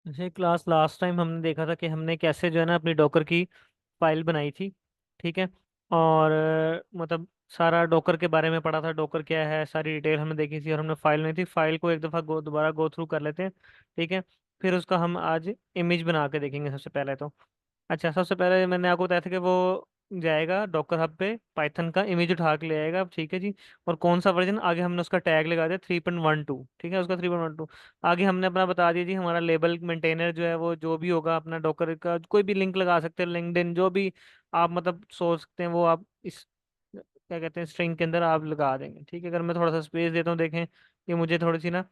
जैसे class last time हमने देखा था कि हमने कैसे जो है ना अपनी डॉकर की फाइल बनाई थी। ठीक है। और मतलब सारा डॉकर के बारे में पढ़ा था, डॉकर क्या है, सारी डिटेल हमने देखी थी और हमने फाइल नहीं थी। फाइल को एक दफ़ा दोबारा गो थ्रू कर लेते हैं। ठीक है। फिर उसका हम आज इमेज बना के देखेंगे सबसे पहले तो। अच्छा, सबसे पहले मैंने आपको बताया था कि वो जाएगा डॉकर हब पे, पाइथन का इमेज उठा के ले आएगा। ठीक है जी। और कौन सा वर्जन, आगे हमने उसका टैग लगा दिया 3.12। ठीक है, उसका 3.12। आगे हमने अपना बता दिया जी, हमारा लेबल मेंटेनर जो है वो जो भी होगा अपना डॉकर का, कोई भी लिंक लगा सकते हैं, लिंक्डइन जो भी आप मतलब सोच सकते हैं वो आप इस क्या कहते हैं स्ट्रिंग के अंदर आप लगा देंगे। ठीक है। अगर मैं थोड़ा सा स्पेस देता हूँ, देखें कि मुझे थोड़ी सी ना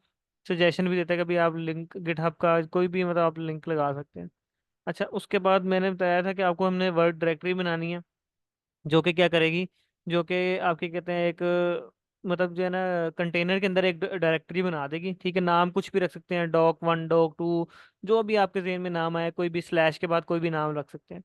सजेशन भी देता है कि भाई आप लिंक गिटहब का कोई भी मतलब आप लिंक लगा सकते हैं। अच्छा, उसके बाद मैंने बताया था कि आपको हमने वर्ड डायरेक्टरी बनानी है, जो कि क्या करेगी, जो कि आपके कहते हैं एक मतलब जो है ना कंटेनर के अंदर एक डायरेक्टरी बना देगी। ठीक है। नाम कुछ भी रख सकते हैं, डॉक 1 डॉक 2, जो भी आपके जहन में नाम आए, कोई भी स्लैश के बाद कोई भी नाम रख सकते हैं।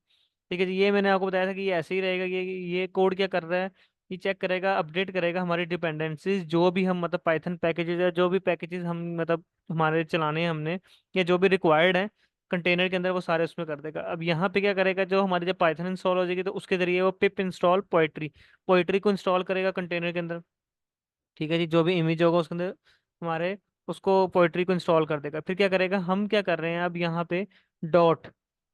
ठीक है जी। ये मैंने आपको बताया था कि ये ऐसे ही रहेगा। ये कोड क्या कर रहा है, ये चेक करेगा, अपडेट करेगा हमारी डिपेंडेंसीज, जो भी हम मतलब पाइथन पैकेजेस या जो भी पैकेजेस हम मतलब हमारे चलाने हैं हमने, या जो भी रिक्वायर्ड है कंटेनर के अंदर, वो सारे उसमें कर देगा। अब यहाँ पे क्या करेगा, जो हमारी जब पाइथन इंस्टॉल हो जाएगी तो उसके जरिए वो पिप इंस्टॉल पोएट्री पोएट्री को इंस्टॉल करेगा कंटेनर के अंदर। ठीक है जी। जो भी इमेज होगा उसके अंदर हमारे, उसको पोएट्री को इंस्टॉल कर देगा। फिर क्या करेगा, हम क्या कर रहे हैं अब यहाँ पे डॉट।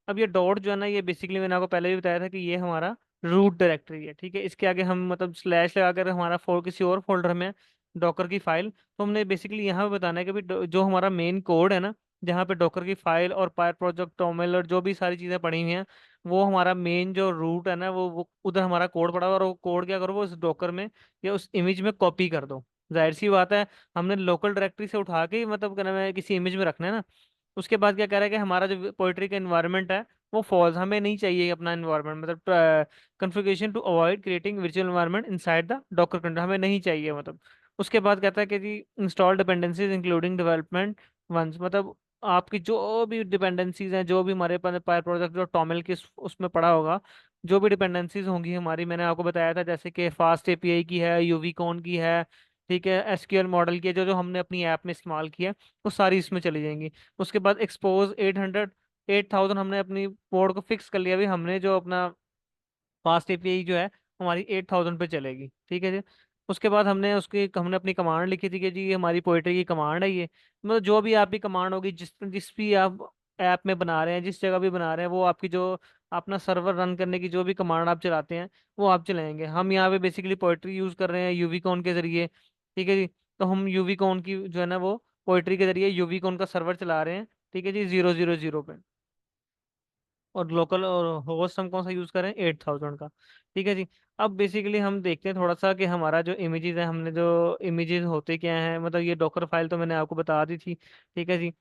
अब ये डॉट जो है ना, ये बेसिकली मैंने आपको पहले भी बताया था कि ये हमारा रूट डायरेक्टरी है। ठीक है। इसके आगे हम मतलब स्लैश लगाकर हमारा किसी और फोल्डर में डॉकर की फाइल, तो हमने बेसिकली यहाँ पे बताना है कि भाई जो हमारा मेन कोड है ना, जहाँ पे डॉकर की फाइल और पायर प्रोजेक्ट टोमेल और जो भी सारी चीज़ें पड़ी हुई हैं, वो हमारा मेन जो रूट है ना, वो उधर हमारा कोड पड़ा हुआ है। और वो कोड क्या करो, वो उस डॉकर में या उस इमेज में कॉपी कर दो। जाहिर सी बात है, हमने लोकल डायरेक्टरी से उठा के ही मतलब क्या नाम है किसी इमेज में रखना है ना। उसके बाद क्या कह रहा है कि हमारा जो पोइट्री का इन्वायरमेंट है वो फॉल्स, हमें नहीं चाहिए अपना इन्वायरमेंट, मतलब configuration to avoid creating virtual environment inside the docker container, हमें नहीं चाहिए मतलब। उसके बाद कहता है कि जी install dependencies including development ones, मतलब आपकी जो भी डिपेंडेंसीज हैं, जो भी हमारे पायर प्रोजेक्ट जो टॉमेल के उसमें पड़ा होगा, जो भी डिपेंडेंसीज होंगी हमारी, मैंने आपको बताया था जैसे कि फास्ट एपीआई की है, यूवीकॉन की है। ठीक है। एसक्यूएल मॉडल की है, जो जो हमने अपनी ऐप में इस्तेमाल किया, वो सारी इसमें चली जाएंगी। उसके बाद एक्सपोज 800 हमने अपनी पोर्ट को फिक्स कर लिया भी, हमने जो अपना फास्ट एपीआई जो है हमारी 8000 पे चलेगी। ठीक है जी। उसके बाद हमने अपनी कमांड लिखी थी कि जी ये हमारी पोइट्री की कमांड है ये, मतलब जो भी आपकी कमांड होगी, जिस जिस भी आप ऐप में बना रहे हैं, जिस जगह भी बना रहे हैं, वो आपकी जो अपना सर्वर रन करने की जो भी कमांड आप चलाते हैं वो आप चलाएंगे। हम यहाँ पे बेसिकली पोइट्री यूज कर रहे हैं यूवीकॉन के जरिए। ठीक है जी। तो हम यूवीकॉन की जो है ना वो पोइट्री के जरिए यूवीकॉन का सर्वर चला रहे हैं। ठीक है जी, 000 पे। और लोकल और होस्ट हम कौन सा यूज करें, 8000 का। ठीक है जी। अब बेसिकली हम देखते हैं थोड़ा सा कि हमारा जो इमेजेस है, हमने जो इमेजेस होते क्या हैं, मतलब ये डॉकर फाइल तो मैंने आपको बता दी थी। ठीक है जी।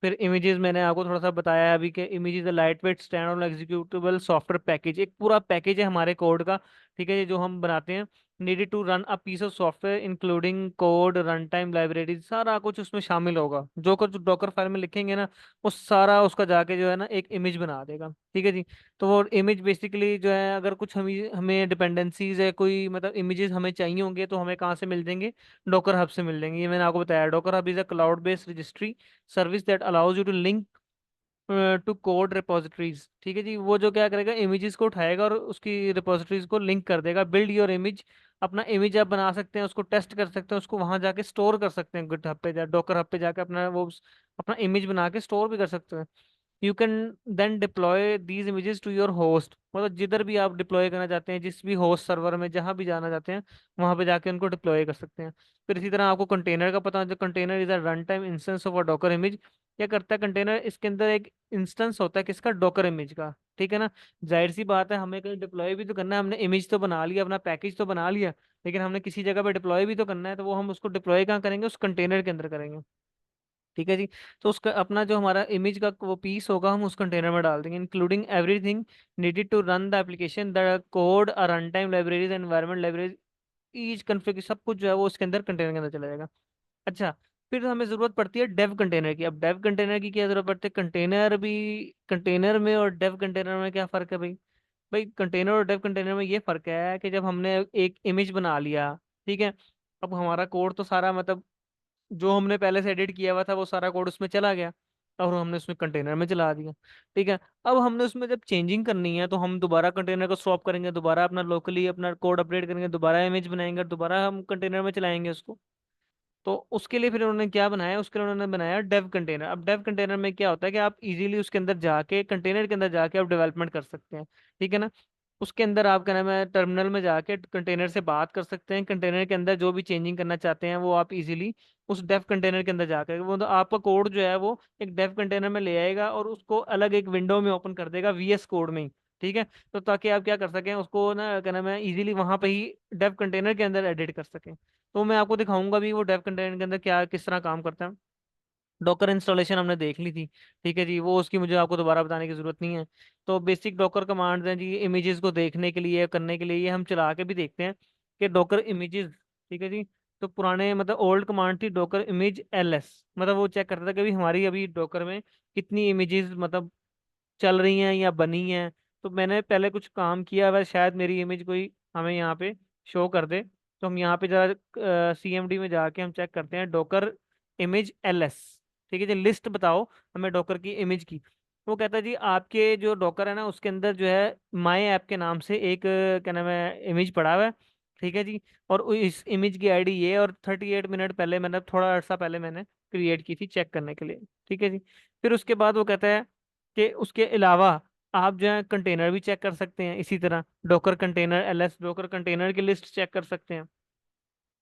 फिर इमेजेस मैंने आपको थोड़ा सा बताया अभी कि images light weight stand on executable software package, एक पूरा पैकेज है हमारे कोड का। ठीक है जी, जो हम बनाते हैं, needed to run a piece of software including code run time libraries, सारा कुछ उसमें शामिल होगा। जो कुछ डॉकर फाइल में लिखेंगे ना, वो सारा उसका जाके जो है ना एक इमेज बना देगा। ठीक है जी। तो वो इमेज बेसिकली जो है, अगर कुछ हमें हमें डिपेंडेंसीज है, कोई मतलब इमेजेस हमें चाहिए होंगे, तो हमें कहाँ से मिल जाएंगे, डॉकर हब से मिल जाएंगे। ये मैंने आपको बताया, Docker hub is a cloud based registry service that allows you to link to code repositories. ठीक है जी। वो जो क्या करेगा, इमेजेस को उठाएगा और उसकी रिपोजिटरीज को लिंक कर देगा। बिल्ड योर इमेज, अपना इमेज आप बना सकते हैं, उसको टेस्ट कर सकते हैं, उसको वहां जाके स्टोर कर सकते हैं, गिटहब पे डॉकर हब पे जाके अपना वो अपना इमेज बना के स्टोर भी कर सकते हैं। You can then deploy these images to your host, मतलब जिधर भी आप डिप्लॉय करना चाहते हैं, जिस भी होस्ट सर्वर में जहां भी जाना चाहते हैं, वहां पे जाके उनको डिप्लॉय कर सकते हैं। फिर इसी तरह आपको कंटेनर का पता है, जो container is a run time instance of a Docker image. क्या करता है कंटेनर, इसके अंदर एक इंस्टेंस होता है किसका, डॉकर इमेज का। ठीक है ना। जाहिर सी बात है, हमें कहीं डिप्लॉय भी तो करना है, हमने इमेज तो बना लिया, अपना पैकेज तो बना लिया, लेकिन हमने किसी जगह पे डिप्लॉय भी तो करना है, तो वो हम उसको डिप्लॉय कहाँ करेंगे, उस कंटेनर के अंदर करेंगे। ठीक है जी। तो उसका अपना जो हमारा इमेज का वो पीस होगा, हम उस कंटेनर में डाल देंगे, including everything needed to run the application, the code, a run time libraries, environment libraries, each configure, सब कुछ जो है वो उसके अंदर कंटेनर के अंदर चला जाएगा। अच्छा, फिर हमें जरूरत पड़ती है डेव कंटेनर की। अब डेव कंटेनर की क्या जरूरत पड़ती है, कंटेनर भी, कंटेनर में और डेव कंटेनर में क्या फर्क है भाई। भाई कंटेनर और डेव कंटेनर में ये फर्क है कि जब हमने एक इमेज बना लिया, ठीक है, अब हमारा कोड तो सारा मतलब जो हमने पहले से एडिट किया हुआ था वो सारा कोड उसमें चला गया। और हमने उसमें कंटेनर में चला दिया। ठीक है। अब हमने उसमें जब चेंजिंग करनी है तो हम दोबारा कंटेनर को स्वैप करेंगे, दोबारा अपना लोकली अपना कोड अपडेट करेंगे, दोबारा इमेज बनाएंगे और दोबारा हम कंटेनर में चलाएंगे उसको। तो उसके लिए फिर उन्होंने क्या बनाया, उसके लिए उन्होंने बनाया डेव कंटेनर। अब डेव कंटेनर में क्या होता है कि आप इजीली उसके अंदर जाके, कंटेनर के अंदर जाके आप डेवलपमेंट कर सकते हैं। ठीक है ना। उसके अंदर आप क्या नाम है, टर्मिनल में जाके कंटेनर से बात कर सकते हैं, कंटेनर के अंदर जो भी चेंजिंग करना चाहते हैं वो आप इजीली उस डेव कंटेनर के अंदर जाकर, वो तो आपका कोड जो है वो एक डेव कंटेनर में ले आएगा और उसको अलग एक विंडो में ओपन कर देगा वीएस कोड में ही। ठीक है। तो ताकि आप क्या कर सकें उसको ना, क्या नाम है, इजीली वहां पे ही डेव कंटेनर के अंदर एडिट कर सकें। तो मैं आपको दिखाऊंगा भी वो डेव कंटेनर के अंदर क्या किस तरह काम करता है। डॉकर इंस्टॉलेशन हमने देख ली थी। ठीक है जी, वो उसकी मुझे आपको दोबारा बताने की जरूरत नहीं है। तो बेसिक डॉकर कमांड्स हैं जी, इमेजेस को देखने के लिए, करने के लिए, ये हम चला के भी देखते हैं कि डॉकर इमेजेस। ठीक है जी। तो पुराने मतलब ओल्ड कमांड थी डॉकर इमेज एलएस, मतलब वो चेक करता था कि भी हमारी अभी डॉकर में कितनी इमेजेस मतलब चल रही हैं या बनी हैं। तो मैंने पहले कुछ काम किया वह शायद मेरी इमेज कोई हमें यहाँ पे शो कर दे। तो हम यहाँ पे जरा सीएमडी में जाके हम चेक करते हैं डॉकर इमेज एलएस। ठीक है जी, लिस्ट बताओ हमें डॉकर की इमेज की। वो कहता है जी आपके जो डॉकर है ना उसके अंदर जो है माई ऐप के नाम से एक क्या नाम है इमेज पड़ा हुआ है। ठीक है जी। और इस इमेज की आईडी ये है, और 38 मिनट पहले मैंने, थोड़ा अर्सा पहले मैंने क्रिएट की थी चेक करने के लिए। ठीक है जी। फिर उसके बाद वो कहता है कि उसके अलावा आप जो है कंटेनर भी चेक कर सकते हैं इसी तरह, Docker container LS Docker container की लिस्ट चेक कर सकते हैं।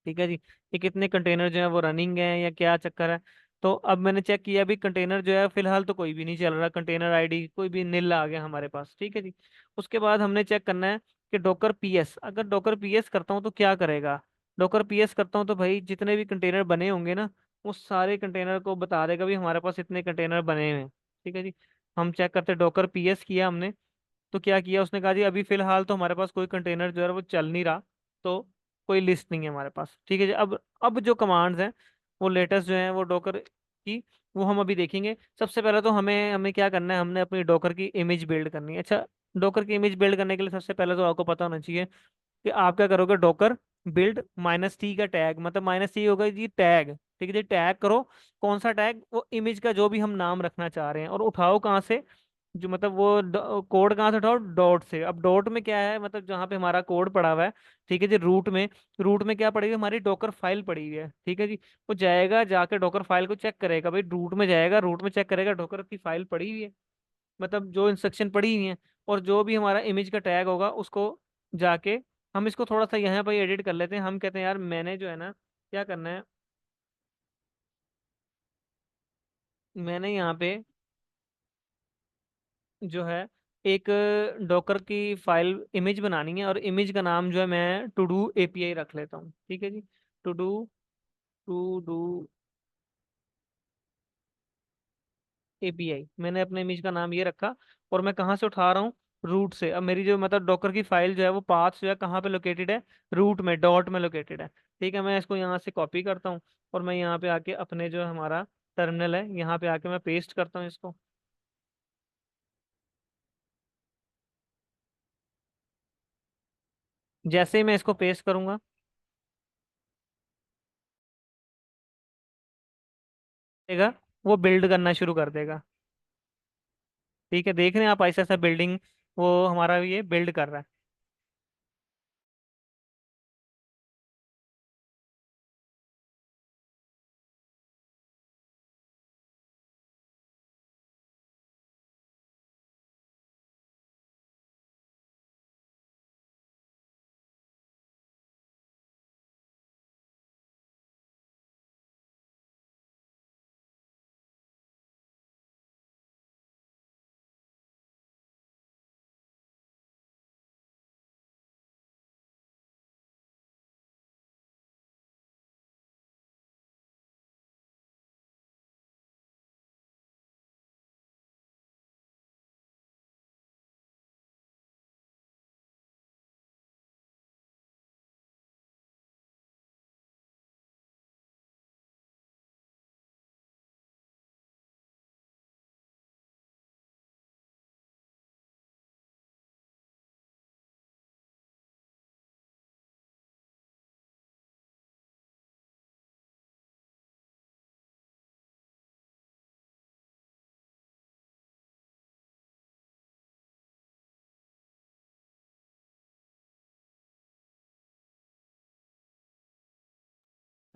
ठीक है जी। ये कितने कंटेनर जो है वो रनिंग है या क्या चक्कर है। तो अब मैंने चेक किया अभी कंटेनर जो है फिलहाल तो कोई भी नहीं चल रहा, कंटेनर आईडी कोई भी नील आ गया हमारे पास। ठीक है जी। उसके बाद हमने चेक करना है कि डॉकर पीएस, अगर डॉकर पीएस करता हूँ तो क्या करेगा। डॉकर पीएस करता हूँ तो भाई जितने भी कंटेनर बने होंगे ना, वो सारे कंटेनर को बता देगा भी हमारे पास इतने कंटेनर बने हुए हैं। ठीक है जी। हम चेक करते डॉकर पीएस किया हमने। तो क्या किया उसने, कहा जी अभी फिलहाल तो हमारे पास कोई कंटेनर जो है वो चल नहीं रहा, तो कोई लिस्ट नहीं है हमारे पास। ठीक है जी। अब जो कमांड्स हैं वो लेटेस्ट जो है वो डॉकर की, वो हम अभी देखेंगे। सबसे पहले तो हमें हमें क्या करना है, हमने अपनी डॉकर की इमेज बिल्ड करनी है। अच्छा, डॉकर की इमेज बिल्ड करने के लिए सबसे पहले तो आपको पता होना चाहिए कि आप क्या करोगे, डॉकर बिल्ड -t का टैग, मतलब -t होगा जी टैग। ठीक है जी, टैग करो। कौन सा टैग, वो इमेज का जो भी हम नाम रखना चाह रहे हैं, और उठाओ कहाँ से, जो मतलब वो कोड कहाँ से उठाओ, डॉट से। अब डॉट में क्या है, मतलब जहाँ पे हमारा कोड पड़ा हुआ है। ठीक है जी, रूट में क्या पड़ी हुई है, हमारी डॉकर फाइल पड़ी हुई है। ठीक है जी। वो जाएगा जाके डॉकर फाइल को चेक करेगा, भाई रूट में जाएगा, रूट में चेक करेगा डॉकर की फाइल पड़ी हुई है, मतलब जो इंस्ट्रक्शन पड़ी हुई है। और जो भी हमारा इमेज का टैग होगा उसको जाके, हम इसको थोड़ा सा यहाँ पर एडिट कर लेते हैं। हम कहते हैं यार मैंने जो है ना क्या करना है, मैंने यहाँ पे जो है एक डॉकर की फाइल इमेज बनानी है, और इमेज का नाम जो है मैं टू डू एपीआई रख लेता हूँ। ठीक है जी। To do to do API, मैंने अपने इमेज का नाम ये रखा। और मैं कहाँ से उठा रहा हूँ, रूट से। अब मेरी जो मतलब डॉकर की फाइल जो है वो पाथ जो है कहाँ पे लोकेटेड है, रूट में, डॉट में लोकेटेड है। ठीक है, मैं इसको यहाँ से कॉपी करता हूँ और मैं यहाँ पे आके अपने जो हमारा टर्मिनल है यहाँ पे आके मैं पेस्ट करता हूँ इसको। जैसे ही मैं इसको पेस्ट करूंगा, देगा वो बिल्ड करना शुरू कर देगा। ठीक है, देख रहे हैं आप ऐसा ऐसा बिल्डिंग, वो हमारा ये बिल्ड कर रहा है।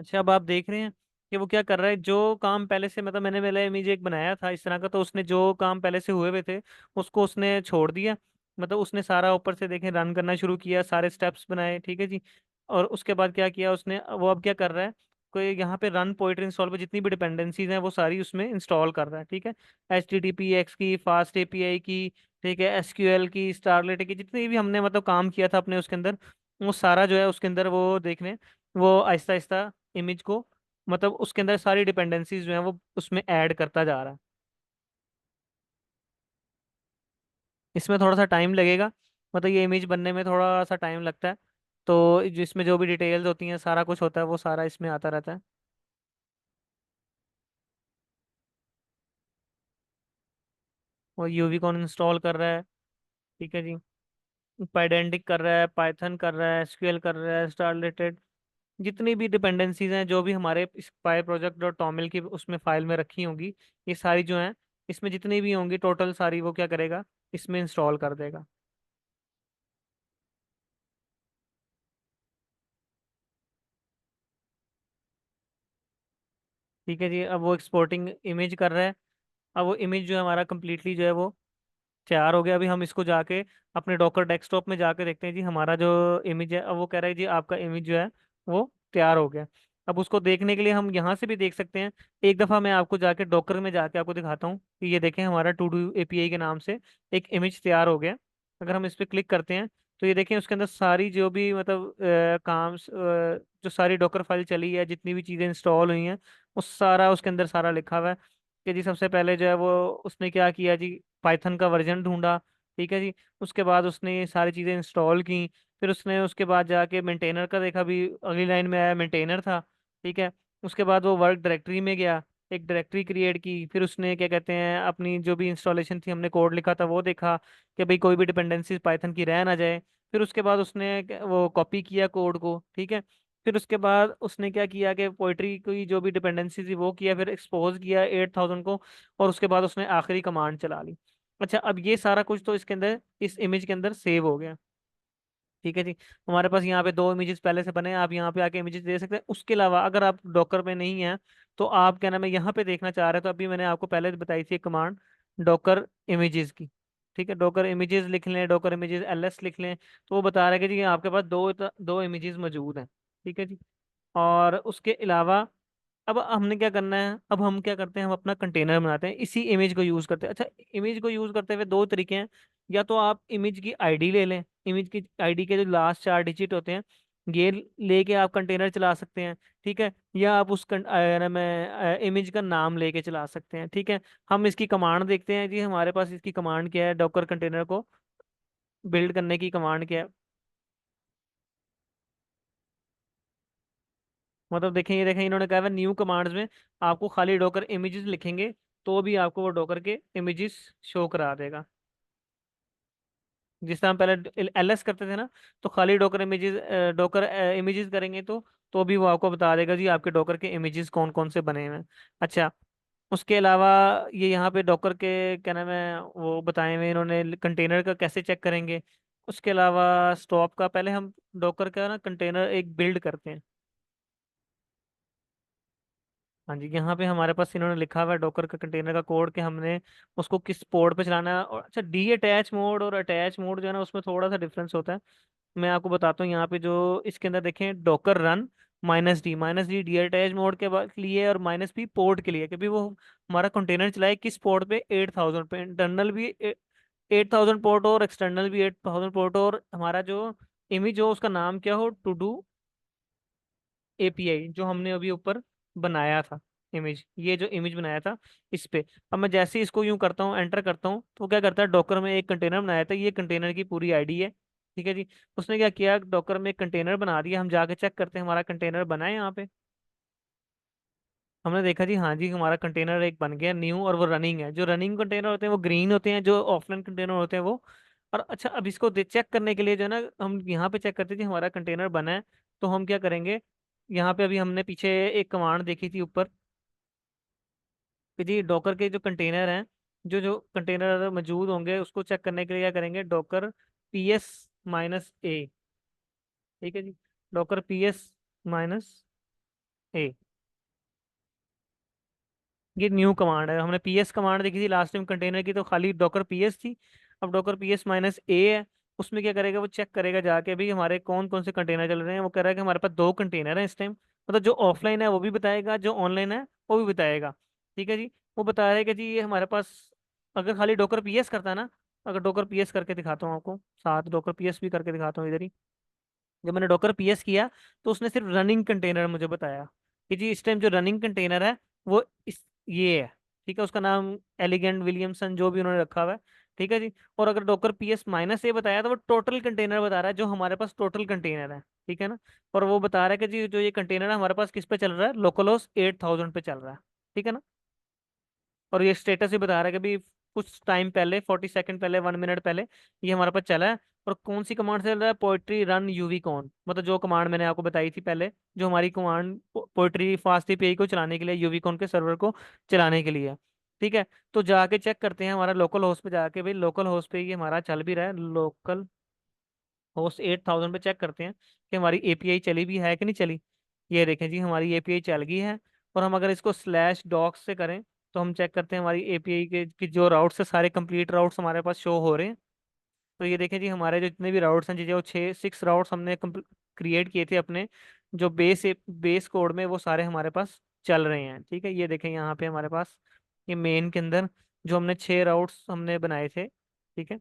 अच्छा, अब आप देख रहे हैं कि वो क्या कर रहा है। जो काम पहले से, मतलब मैंने पहले इमेज एक बनाया था इस तरह का, तो उसने जो काम पहले से हुए हुए थे उसको उसने छोड़ दिया। मतलब उसने सारा ऊपर से देखें रन करना शुरू किया, सारे स्टेप्स बनाए, ठीक है जी। और उसके बाद क्या किया उसने, वो अब क्या कर रहा है, कोई यहाँ पे रन पोएट्री इंस्टॉल पे जितनी भी डिपेंडेंसीज हैं वो सारी उसमें इंस्टॉल कर रहा है, ठीक है। HTTPX की, फास्ट API की, ठीक है, SQL की, स्टारलेट की, जितनी भी हमने मतलब काम किया था अपने उसके अंदर, वो सारा जो है उसके अंदर वो देखने, वो आहिस्ता आहिस्ता इमेज को, मतलब उसके अंदर सारी डिपेंडेंसीज जो है वो उसमें ऐड करता जा रहा है। इसमें थोड़ा सा टाइम लगेगा, मतलब ये इमेज बनने में थोड़ा सा टाइम लगता है। तो जिसमें जो भी डिटेल्स होती हैं, सारा कुछ होता है, वो सारा इसमें आता रहता है। वो यूवी कॉन इंस्टॉल कर रहा है, ठीक है जी। पाइडेंटिक कर रहा है, पाइथन कर रहा है, SQL कर रहा है, स्टार रिलेटेड, जितनी भी डिपेंडेंसीज हैं जो भी हमारे स्पाई प्रोजेक्ट डॉट टॉमिल की उसमें फाइल में रखी होंगी, ये सारी जो हैं, इसमें जितनी भी होंगी टोटल सारी, वो क्या करेगा, इसमें इंस्टॉल कर देगा। ठीक है जी, अब वो एक्सपोर्टिंग इमेज कर रहा है। अब वो इमेज जो है हमारा कंप्लीटली जो है वो तैयार हो गया। अभी हम इसको जाके अपने डॉकर डेस्कटॉप में जाके देखते हैं जी, हमारा जो इमेज है, अब वो कह रहा है जी आपका इमेज जो है वो तैयार हो गया। अब उसको देखने के लिए हम यहाँ से भी देख सकते हैं। एक दफ़ा मैं आपको जाके डॉकर में जाके आपको दिखाता हूँ कि ये देखें, हमारा टू डू API के नाम से एक इमेज तैयार हो गया। अगर हम इस पर क्लिक करते हैं तो ये देखें, उसके अंदर सारी जो भी मतलब जो सारी डॉकर फाइल चली है, जितनी भी चीज़ें इंस्टॉल हुई हैं, वो सारा उसके अंदर सारा लिखा हुआ है। कि जी सबसे पहले जो है वो उसने क्या किया जी, पाइथन का वर्जन ढूंढा, ठीक है जी। उसके बाद उसने ये सारी चीज़ें इंस्टॉल की। फिर उसने उसके बाद जाके मेंटेनर का देखा, भी अगली लाइन में आया मेंटेनर था, ठीक है। उसके बाद वो वर्क डायरेक्टरी में गया, एक डायरेक्टरी क्रिएट की। फिर उसने क्या कहते हैं, अपनी जो भी इंस्टॉलेशन थी, हमने कोड लिखा था वो देखा कि भाई कोई भी डिपेंडेंसी पाइथन की रह ना जाए। फिर उसके बाद उसने वो कॉपी किया कोड को, ठीक है। फिर उसके बाद उसने क्या किया कि पोइट्री की जो भी डिपेंडेंसी थी वो किया, फिर एक्सपोज किया 8000 को। और उसके बाद उसने आखिरी कमांड चला ली। अच्छा, अब ये सारा कुछ तो इसके अंदर, इस इमेज के अंदर सेव हो गया, ठीक है जी। हमारे पास यहाँ पे दो इमेजेस पहले से बने हैं, आप यहाँ पे आके इमेजेस दे सकते हैं। उसके अलावा अगर आप डॉकर में नहीं हैं, तो आप क्या नाम है यहाँ पे देखना चाह रहे हैं, तो अभी मैंने आपको पहले बताई थी कमांड, डॉकर इमेजेस की, ठीक है। डॉकर इमेजेस लिख लें, डॉकर इमेजेस LS लिख लें, तो वो बता रहा है कि जी आपके पास दो दो इमेजेस मौजूद हैं, ठीक है जी। और उसके अलावा अब हमने क्या करना है, अब हम क्या करते हैं, हम अपना कंटेनर बनाते हैं, इसी इमेज को यूज करते हैं। अच्छा, इमेज को यूज करते हुए दो तरीके हैं। या तो आप इमेज की आईडी ले लें, इमेज की आईडी के जो लास्ट 4 डिजिट होते हैं, ये लेके आप कंटेनर चला सकते हैं, ठीक है। या आप उस में इमेज का नाम लेके चला सकते हैं, ठीक है। हम इसकी कमांड देखते हैं जी, हमारे पास इसकी कमांड क्या है, डॉकर कंटेनर को बिल्ड करने की कमांड क्या है। मतलब देखें, ये देखें, इन्होंने कहा है न्यू कमांड्स में आपको खाली डॉकर इमेजेस लिखेंगे तो भी आपको वो डॉकर के इमेजेस शो करा देगा। जिस तरह हम पहले LS करते थे ना, तो खाली डॉकर इमेजेस करेंगे तो भी वो आपको बता देगा जी आपके डॉकर के इमेजेस कौन कौन से बने हुए हैं। अच्छा, उसके अलावा ये यहाँ पे डॉकर के क्या नाम है वो बताए हुए इन्होंने, कंटेनर का कैसे चेक करेंगे। उसके अलावा स्टॉप का, पहले हम डॉकर का ना कंटेनर एक बिल्ड करते हैं। हाँ जी, यहाँ पे हमारे पास इन्होंने लिखा हुआ है डॉकर का कंटेनर का कोड कि हमने उसको किस पोर्ट पे चलाना है। और अच्छा, डी अटैच मोड और अटैच मोड जो है ना, उसमें थोड़ा सा डिफरेंस होता है। मैं आपको बताता हूँ, यहाँ पे जो इसके अंदर देखें, Docker run -D D attach mode के बाद लिए, और -P पोर्ट के लिए, क्योंकि वो हमारा कंटेनर चलाए किस पोर्ट पे, 8000 पे। इंटरनल भी 8000 पोर्ट हो और एक्सटर्नल भी 8000 पोर्ट हो, और हमारा जो इमेज हो उसका नाम क्या हो, टू डू API, जो हमने अभी ऊपर बनाया था इमेज, ये जो इमेज बनाया था इस पे। अब मैं जैसे ही इसको यूं करता हूँ, एंटर करता हूँ, तो क्या करता है, डॉकर में एक कंटेनर बनाया था, ये कंटेनर की पूरी आईडी है, ठीक है जी। उसने क्या किया, डॉकर में एक कंटेनर बना दिया। हम जाके चेक करते हैं हमारा कंटेनर बना है यहाँ पे। हमने देखा जी, हाँ जी, हमारा कंटेनर एक बन गया न्यू, और वो रनिंग है। जो रनिंग कंटेनर होते हैं वो ग्रीन होते हैं, जो ऑफलाइन कंटेनर होते हैं वो। और अच्छा, अब इसको चेक करने के लिए जो है ना, हम यहाँ पे चेक करते हैं जी हमारा कंटेनर बना है। तो हम क्या करेंगे, यहाँ पे अभी हमने पीछे एक कमांड देखी थी ऊपर कि जी डॉकर के जो कंटेनर हैं, जो जो कंटेनर मौजूद होंगे उसको चेक करने के लिए क्या करेंगे, डॉकर PS-A, ठीक है जी। डॉकर PS- ए। ये न्यू कमांड है, हमने पीएस कमांड देखी थी लास्ट टाइम कंटेनर की, तो खाली डॉकर पीएस थी। अब डॉकर पीएस माइनस ए है। उसमें क्या करेगा, वो चेक करेगा जाके भी हमारे कौन कौन से कंटेनर चल रहे हैं। वो कह रहा है कि हमारे पास दो कंटेनर हैं इस टाइम, मतलब जो ऑफलाइन है वो भी बताएगा, जो ऑनलाइन है वो भी बताएगा। ठीक है जी। वो बता रहा है कि जी ये हमारे पास, अगर खाली डॉकर पीएस करता है ना, अगर डॉकर पीएस करके दिखाता हूँ आपको, साथ डॉकर पीएस भी करके दिखाता हूँ इधर ही। जब मैंने डॉकर पीएस किया तो उसने सिर्फ रनिंग कंटेनर मुझे बताया कि जी इस टाइम जो रनिंग कंटेनर है वो इस ये है। ठीक है, उसका नाम एलिगेंट विलियमसन जो भी उन्होंने रखा हुआ है। ठीक है जी। और अगर डॉकर पीएस माइनस ए बताया तो वो टोटल कंटेनर बता रहा है, जो हमारे पास टोटल कंटेनर है। ठीक है ना। और वो बता रहा है कि जी जो ये कंटेनर है हमारे पास किस पे चल रहा है, लोकल होस्ट 8000 पे चल रहा है। ठीक है ना। और ये स्टेटस भी बता रहा है कि भी कुछ टाइम पहले, 40 सेकंड पहले, 1 मिनट पहले ये हमारे पास चला है। और कौन सी कमांड से चल रहा है, पोइट्री रन यूवी कॉन, मतलब जो कमांड मैंने आपको बताई थी पहले, जो हमारी कमांड पोइट्री फास्ट एपीआई को चलाने के लिए, यूवी कॉन के सर्वर को चलाने के लिए। ठीक है। तो जाके चेक करते हैं हमारा लोकल होस्ट पे जाके, भाई लोकल होस्ट पे ये हमारा चल भी रहा है, लोकल होस्ट 8000 पे चेक करते हैं कि हमारी एपीआई चली भी है कि नहीं चली। ये देखें जी हमारी एपीआई चल गई है। और हम अगर इसको स्लैश डॉक्स से करें तो हम चेक करते हैं हमारी एपीआई के कि जो राउट्स है सारे कंप्लीट राउट्स हमारे पास शो हो रहे हैं। तो ये देखें जी हमारे जो जितने भी राउट्स हैं जी, जो 6 राउट्स हमने क्रिएट किए थे अपने जो बेस कोड में, वो सारे हमारे पास चल रहे हैं। ठीक है, ये देखें यहाँ पे हमारे पास ये मेन के अंदर जो हमने 6 राउट्स हमने बनाए थे। ठीक है,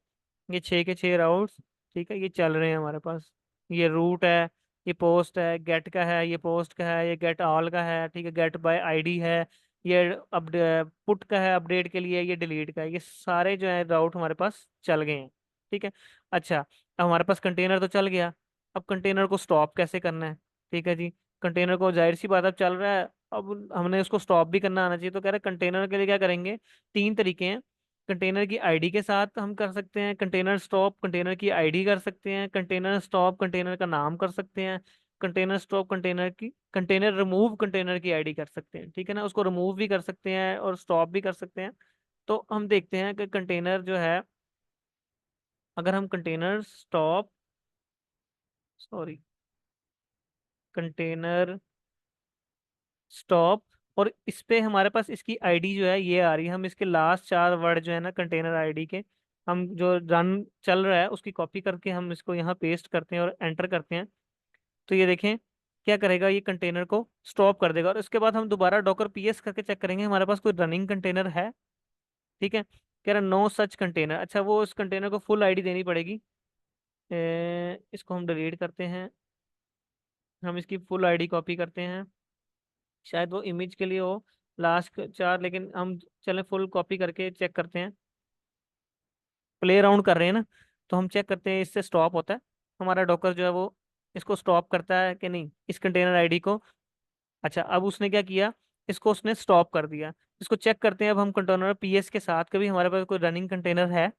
ये 6 के 6 राउट्स, ठीक है, ये चल रहे हैं हमारे पास। ये रूट है, ये पोस्ट है, गेट का है, ये पोस्ट का है, ये गेट ऑल का है, ठीक है, गेट बाय आईडी है, ये पुट का है अपडेट के लिए, ये डिलीट का है। ये सारे जो है राउट हमारे पास चल गए हैं। ठीक है। अच्छा, अब हमारे पास कंटेनर तो चल गया। अब कंटेनर को स्टॉप कैसे करना है। ठीक है जी। कंटेनर को जाहिर सी बात अब चल रहा है, अब हमने उसको स्टॉप भी करना आना चाहिए। तो कह रहे हैं कंटेनर के लिए क्या करेंगे, 3 तरीके हैं। कंटेनर की आईडी के साथ हम कर सकते हैं कंटेनर स्टॉप, कंटेनर की आईडी कर सकते हैं कंटेनर स्टॉप, कंटेनर का नाम कर सकते हैं container stop, container remove container की आईडी कर सकते हैं। ठीक है ना, उसको रिमूव भी कर सकते हैं और स्टॉप भी कर सकते हैं। तो हम देखते हैं कि कंटेनर जो है, अगर हम container stop, sorry, container stop, और इस पे हमारे पास इसकी आईडी जो है ये आ रही है, हम इसके लास्ट 4 वर्ड जो है ना कंटेनर आईडी के, हम जो रन चल रहा है उसकी कॉपी करके हम इसको यहाँ पेस्ट करते हैं और एंटर करते हैं। तो ये देखें क्या करेगा, ये कंटेनर को स्टॉप कर देगा। और उसके बाद हम दोबारा डॉकर पीएस करके चेक करेंगे हमारे पास कोई रनिंग कंटेनर है। ठीक है, कह रहा नो सच कंटेनर। अच्छा, वो उस कंटेनर को फुल आईडी देनी पड़ेगी। इसको हम डिलीट करते हैं, हम इसकी फुल आईडी कॉपी करते हैं, शायद वो इमेज के लिए हो लास्ट 4, लेकिन हम चलें फुल कॉपी करके चेक करते हैं। प्ले अराउंड कर रहे हैं ना, तो हम चेक करते हैं इससे स्टॉप होता है हमारा डॉकर जो है वो, इसको स्टॉप करता है कि नहीं इस कंटेनर आईडी को। अच्छा, अब उसने क्या किया, इसको उसने स्टॉप कर दिया। इसको चेक करते हैं अब हम कंटेनर पीएस के साथ, कभी हमारे पास कोई रनिंग कंटेनर है।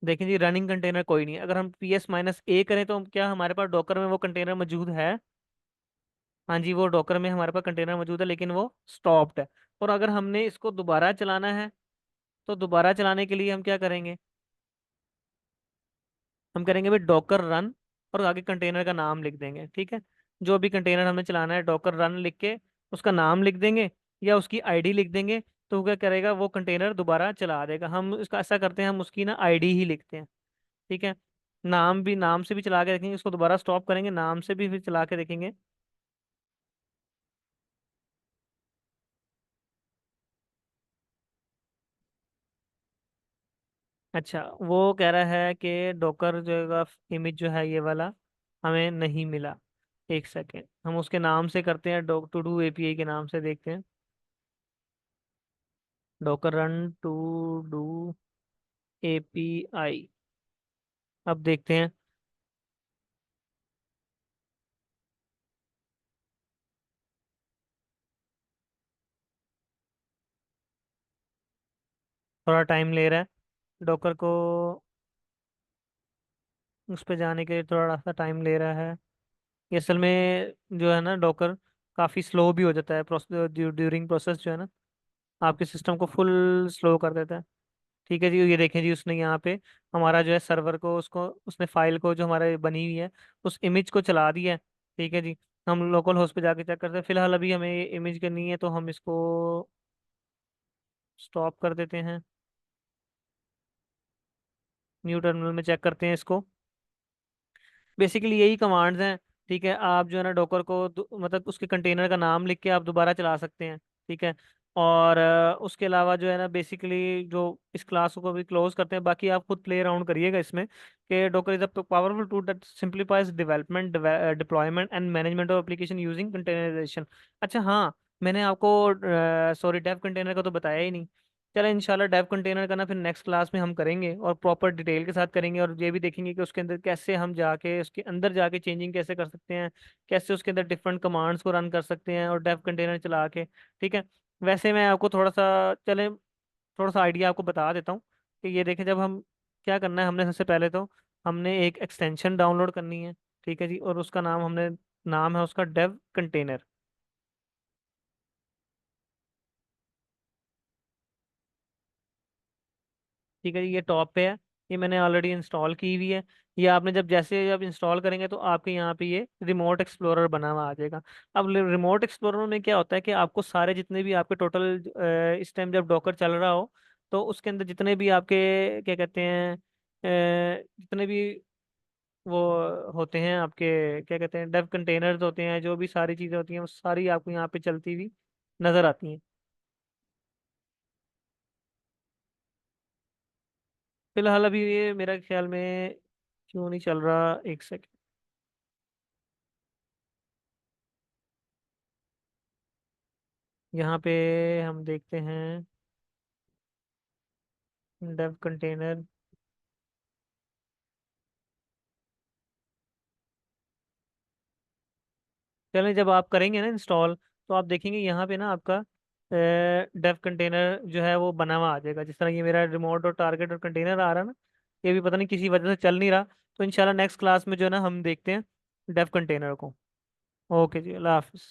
देखें जी रनिंग कंटेनर कोई नहीं है। अगर हम पीएस माइनस ए करें तो क्या हमारे पास डॉकर में वो कंटेनर मौजूद है। हाँ जी, वो डॉकर में हमारे पास कंटेनर मौजूद है लेकिन वो स्टॉप्ड है। और अगर हमने इसको दोबारा चलाना है तो दोबारा चलाने के लिए हम क्या करेंगे, हम करेंगे भाई डॉकर रन और आगे कंटेनर का नाम लिख देंगे। ठीक है, जो भी कंटेनर हमें चलाना है डॉकर रन लिख के उसका नाम लिख देंगे या उसकी आईडी लिख देंगे। तो वो क्या करेगा, वो कंटेनर दोबारा चला देगा। हम इसका ऐसा करते हैं, हम उसकी ना आईडी ही लिखते हैं। ठीक है, नाम भी, नाम से भी चला के देखेंगे, उसको दोबारा स्टॉप करेंगे, नाम से भी फिर चला के देखेंगे। अच्छा, वो कह रहा है कि डॉकर जो इमेज जो है ये वाला हमें नहीं मिला। एक सेकेंड, हम उसके नाम से करते हैं, डॉक टू डू एपीआई के नाम से देखते हैं, Docker run to do API. अब देखते हैं, थोड़ा टाइम ले रहा है डॉकर को, उस पर जाने के लिए थोड़ा सा टाइम ले रहा है। ये असल में जो है ना डॉकर काफ़ी स्लो भी हो जाता है प्रोसेस, ड्यूरिंग प्रोसेस जो है ना आपके सिस्टम को फुल स्लो कर देता है। ठीक है जी, ये देखें जी उसने यहाँ पे हमारा जो है सर्वर को, उसको उसने फाइल को जो हमारे बनी हुई है उस इमेज को चला दिया है। ठीक है जी। हम लोकल होस्ट पे जाके चेक करते हैं। फिलहाल अभी हमें ये इमेज करनी है, तो हम इसको स्टॉप कर देते हैं। न्यू टर्मिनल में चेक करते हैं इसको। बेसिकली यही कमांड्स हैं। ठीक है, आप जो है ना डॉकर को मतलब उसके कंटेनर का नाम लिख के आप दोबारा चला सकते हैं। ठीक है। और उसके अलावा जो है ना बेसिकली जो इस क्लास को भी क्लोज करते हैं, बाकी आप खुद प्ले अराउंड करिएगा इसमें, कि Docker is a powerful tool that simplifies development, deployment and management of application using containerization. अच्छा हाँ, मैंने आपको सॉरी डेव कंटेनर का तो बताया ही नहीं। चलो इंशाल्लाह डेव कंटेनर का ना फिर नेक्स्ट क्लास में हम करेंगे, और प्रॉपर डिटेल के साथ करेंगे, और ये भी देखेंगे कि उसके अंदर कैसे हम जाके उसके अंदर जाके चेंजिंग कैसे कर सकते हैं, कैसे उसके अंदर डिफरेंट कमांड्स को रन कर सकते हैं और डेव कंटेनर चला के। ठीक है। वैसे मैं आपको थोड़ा सा चले थोड़ा सा आइडिया आपको बता देता हूँ कि ये देखें, जब हम क्या करना है, हमने सबसे पहले तो हमने एक एक्सटेंशन डाउनलोड करनी है। ठीक है जी, और उसका नाम है उसका डेव कंटेनर। ठीक है जी, ये टॉप पे है। ये मैंने ऑलरेडी इंस्टॉल की हुई है। ये आपने जब इंस्टॉल करेंगे तो आपके यहाँ पे ये रिमोट एक्सप्लोरर बना हुआ आ जाएगा। अब रिमोट एक्सप्लोरर में क्या होता है कि आपको सारे जितने भी आपके टोटल इस टाइम जब डॉकर चल रहा हो, तो उसके अंदर जितने भी आपके क्या कहते हैं जितने भी वो होते हैं आपके क्या कहते हैं डेव कंटेनर्स होते हैं, जो भी सारी चीज़ें होती हैं वो सारी आपको यहाँ पे चलती हुई नजर आती हैं। फिलहाल अभी ये मेरा ख्याल में क्यों नहीं चल रहा, एक सेकंड। यहाँ पे हम देखते हैं डेव कंटेनर। चलें, जब आप करेंगे ना इंस्टॉल, तो आप देखेंगे यहाँ पे ना आपका डेव कंटेनर जो है वो बना हुआ आ जाएगा। जिस तरह ये मेरा रिमोट और टारगेट और कंटेनर आ रहा है ना, ये भी पता नहीं किसी वजह से चल नहीं रहा। तो इंशाल्लाह नेक्स्ट क्लास में जो है ना हम देखते हैं डेव कंटेनर को। ओके जी, अल्लाह हाफिज़।